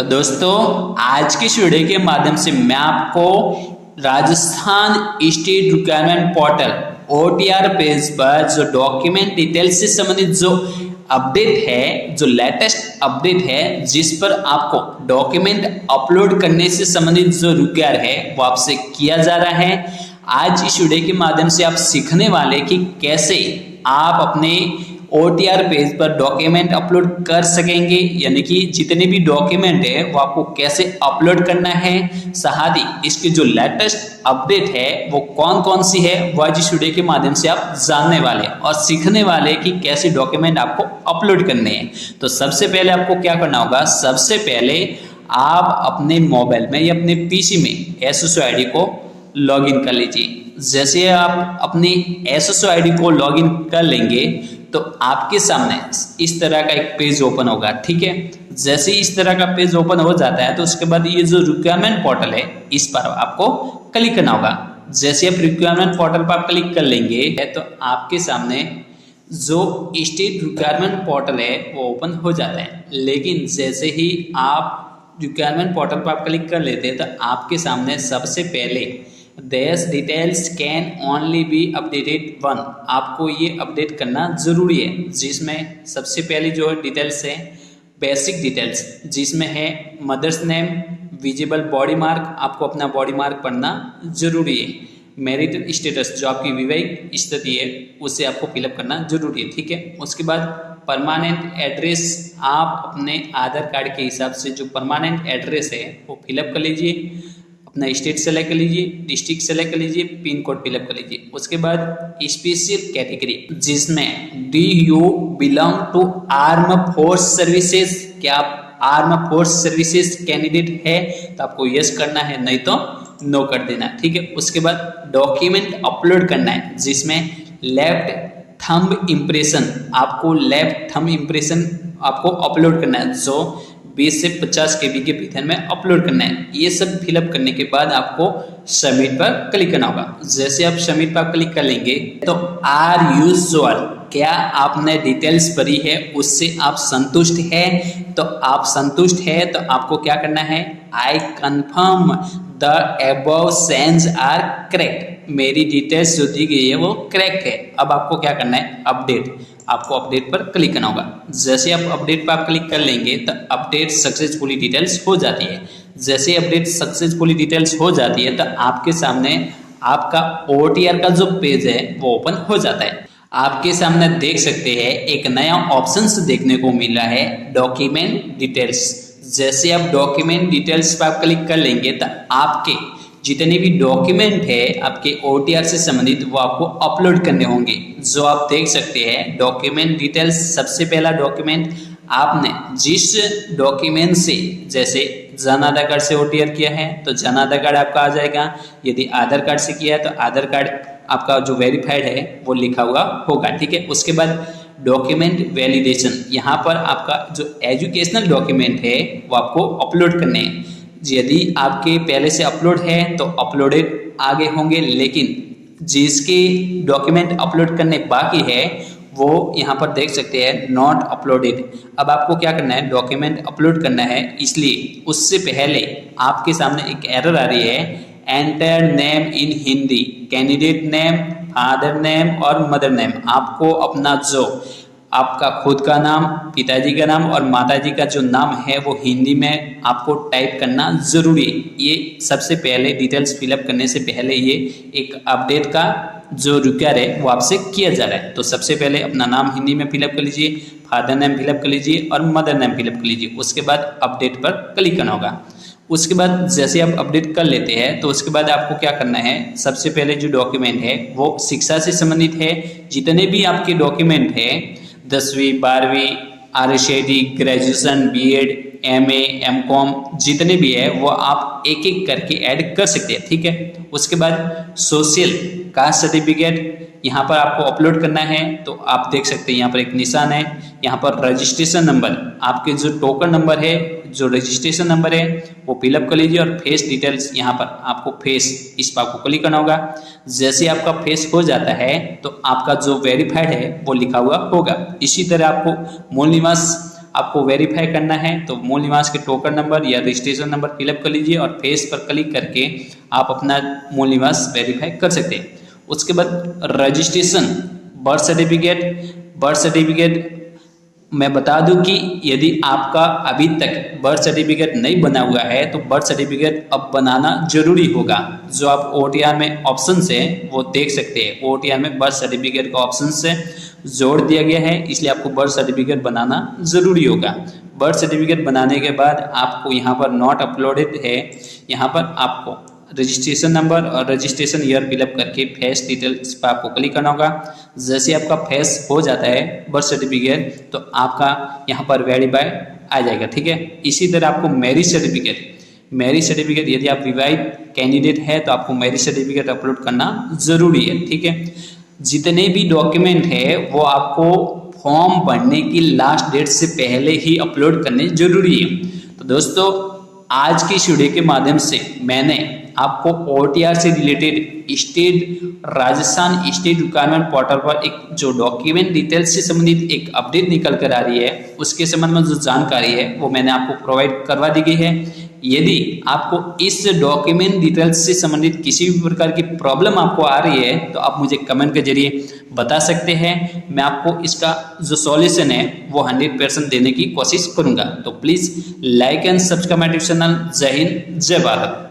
तो दोस्तों आज की इस वीडियो के माध्यम से मैं आपको Rajasthan state requirement portal OTR page पर जो डॉक्यूमेंट डिटेल्स से संबंधित जो अपडेट है, जो लेटेस्ट अपडेट है, जिस पर आपको डॉक्यूमेंट अपलोड करने से संबंधित जो रिक्वायर है वो आपसे किया जा रहा है। आज इस वीडियो के माध्यम से आप सीखने वाले कि कैसे आप अपने OTR पेज पर डॉक्यूमेंट अपलोड कर सकेंगे, यानी कि जितने भी डॉक्यूमेंट है वो आपको कैसे अपलोड करना है। साथ ही इसकी जो लेटेस्ट अपडेट है वो कौन कौन सी है वो आज इस वीडियो के माध्यम से आप जानने वाले और सीखने वाले कि कैसे डॉक्यूमेंट आपको अपलोड करने हैं। तो सबसे पहले आपको क्या करना होगा, सबसे पहले आप अपने मोबाइल में या अपने PC में SSO ID को लॉगिन कर लीजिए। जैसे आप अपनी SSO ID को लॉगिन कर लेंगे तो आपके सामने इस तरह का एक पेज ओपन होगा। ठीक है, जैसे इस तरह का पेज ओपन हो जाता है तो उसके बाद ये जो रिक्वायरमेंट पोर्टल है इस पर आपको क्लिक करना होगा। जैसे आप रिक्वायरमेंट पोर्टल पर क्लिक कर लेंगे तो आपके सामने जो स्टेट रिक्वायरमेंट पोर्टल है वो ओपन हो जाता है। लेकिन जैसे ही आप रिक्वायरमेंट पोर्टल पर क्लिक कर लेते हैं तो आपके सामने सबसे पहले These details can only be updated one, आपको ये अपडेट करना जरूरी है, जिसमें सबसे पहले जो डिटेल्स है बेसिक डिटेल्स, जिसमें है mother's name, visible body mark, आपको अपना बॉडी मार्क पढ़ना जरूरी है। मैरिड स्टेटस, जो आपकी वैवाहिक स्थिति है उसे आपको फिलअप करना जरूरी है। ठीक है, उसके बाद परमानेंट एड्रेस, आप अपने आधार कार्ड के हिसाब से जो परमानेंट एड्रेस है वो फिलअप कर लीजिए। अपना स्टेट सेलेक्ट कर लीजिए, डिस्ट्रिक्ट सेलेक्ट कर लीजिए, पिन कोड फिलअप कर लीजिए। उसके बाद स्पेशल कैटेगरी, जिसमें do you belong to arm force services, क्या आप आर्म फोर्स सर्विसेज कैंडिडेट है तो आपको यस करना है, नहीं तो नो कर देना। ठीक है, उसके बाद डॉक्यूमेंट अपलोड करना है, जिसमें लेफ्ट थंब इम्प्रेशन, आपको लेफ्ट थंब इम्प्रेशन आपको अपलोड करना है, जो 20 से 50 KB के भीतर में अपलोड करना है। ये सब फिलअप करने के बाद आपको सबमिट पर क्लिक करना होगा। जैसे आप सबमिट पर क्लिक कर लेंगे तो आर यू श्योर, क्या आपने डिटेल्स भरी है उससे आप संतुष्ट है? तो आप संतुष्ट है तो आपको क्या करना है, I confirm the above sense are correct, मेरी डिटेल्स जो दी गई है वो करेक्ट है। अब आपको क्या करना है, अपडेट, आपको अपडेट पर क्लिक करना होगा। जैसे आप अपडेट पर क्लिक कर लेंगे तो अपडेट सक्सेसफुली डिटेल्स हो जाती है। जैसे अपडेट सक्सेसफुली डिटेल्स हो जाती है तो आपके सामने आपका OTR का जो पेज है वो ओपन हो जाता है। आपके सामने देख सकते हैं एक नया ऑप्शंस देखने को मिल रहा है, डॉक्यूमेंट डिटेल्स। जैसे आप डॉक्यूमेंट डिटेल्स पर क्लिक कर लेंगे तो आपके जितने भी डॉक्यूमेंट है आपके OTR से संबंधित वो आपको अपलोड करने होंगे, जो आप देख सकते हैं डॉक्यूमेंट डिटेल्स। सबसे पहला डॉक्यूमेंट, आपने जिस डॉक्यूमेंट से, जैसे जन आधार कार्ड से OTR किया है तो जन आधार कार्ड आपका आ जाएगा, यदि आधार कार्ड से किया है तो आधार कार्ड आपका जो वेरीफाइड है वो लिखा हुआ होगा। ठीक है, उसके बाद डॉक्यूमेंट वैलिडेशन, यहाँ पर आपका जो एजुकेशनल डॉक्यूमेंट है वो आपको अपलोड करने हैं। यदि आपके पहले से अपलोड है तो अपलोडेड आगे होंगे, लेकिन जिसके डॉक्यूमेंट अपलोड करने बाकी है वो यहाँ पर देख सकते हैं नॉट अपलोडेड। अब आपको क्या करना है, डॉक्यूमेंट अपलोड करना है, इसलिए उससे पहले आपके सामने एक एरर आ रही है, enter name in Hindi, candidate name, father name और मदर नेम। आपको अपना जो आपका खुद का नाम, पिताजी का नाम और माताजी का जो नाम है वो हिंदी में आपको टाइप करना जरूरी है। ये सबसे पहले डिटेल्स फिलअप करने से पहले ये एक अपडेट का जो रिक्वायर है वो आपसे किया जा रहा है। तो सबसे पहले अपना नाम हिंदी में फिलअप कर लीजिए, फादर नेम फिलअप कर लीजिए और मदर नेम फिलअप कर लीजिए। उसके बाद अपडेट पर क्लिक करना होगा। उसके बाद जैसे आप अपडेट कर लेते हैं तो उसके बाद आपको क्या करना है, सबसे पहले जो डॉक्यूमेंट है वो शिक्षा से संबंधित है। जितने भी आपके डॉक्यूमेंट है 10वीं 12वीं RSID, graduation, BEd, MA, MCOM जितने भी है वो आप एक एक करके ऐड कर सकते हैं। ठीक है, उसके बाद सोशल कास्ट सर्टिफिकेट यहाँ पर आपको अपलोड करना है। तो आप देख सकते हैं यहाँ पर एक निशान है, यहाँ पर रजिस्ट्रेशन नंबर, आपके जो टोकन नंबर है, जो रजिस्ट्रेशन नंबर है वो फिलअप कर लीजिए। और फेस डिटेल्स, यहाँ पर आपको फेस, इस पर आपको क्लिक करना होगा। जैसे आपका फेस हो जाता है तो आपका जो वेरीफाइड है वो लिखा हुआ होगा। इसी तरह आपको मूल निवास आपको वेरीफाई करना है तो मूल निवास के टोकन नंबर या रजिस्ट्रेशन नंबर फिलअप कर लीजिए और फेस पर क्लिक करके आप अपना मूल निवास वेरीफाई कर सकते हैं। उसके बाद रजिस्ट्रेशन, बर्थ सर्टिफिकेट मैं बता दूं कि यदि आपका अभी तक बर्थ सर्टिफिकेट नहीं बना हुआ है तो बर्थ सर्टिफिकेट अब बनाना जरूरी होगा। जो आप OTR में ऑप्शन है वो देख सकते हैं, OTR में बर्थ सर्टिफिकेट का ऑप्शन से जोड़ दिया गया है, इसलिए आपको बर्थ सर्टिफिकेट बनाना जरूरी होगा। बर्थ सर्टिफिकेट बनाने के बाद आपको यहाँ पर नॉट अपलोडेड है, यहाँ पर आपको रजिस्ट्रेशन नंबर और रजिस्ट्रेशन ईयर फिलअप करके फेस डिटेल्स पर आपको क्लिक करना होगा। जैसे आपका फेस हो जाता है बर्थ सर्टिफिकेट तो आपका यहाँ पर वेरीफाई आ जाएगा, ठीक है। इसी तरह आपको मैरिज सर्टिफिकेट यदि आप विवाहित कैंडिडेट है तो आपको मैरिज सर्टिफिकेट अपलोड करना जरूरी है, ठीक है। जितने भी डॉक्यूमेंट है वो आपको फॉर्म भरने की लास्ट डेट से पहले ही अपलोड करने जरूरी है। तो दोस्तों आज की इस वीडियो के माध्यम से मैंने आपको OTR से related Rajasthan state requirement portal पर एक जो डॉक्यूमेंट डिटेल्स से संबंधित एक अपडेट निकल कर आ रही है उसके संबंध में जो जानकारी है वो मैंने आपको प्रोवाइड करवा दी गई है। यदि आपको इस डॉक्यूमेंट डिटेल्स से संबंधित किसी भी प्रकार की प्रॉब्लम आपको आ रही है तो आप मुझे कमेंट के जरिए बता सकते हैं। मैं आपको इसका जो सॉल्यूशन है वो 100% देने की कोशिश करूंगा। तो please like and subscribe my YouTube channel. जय हिंद, जय भारत।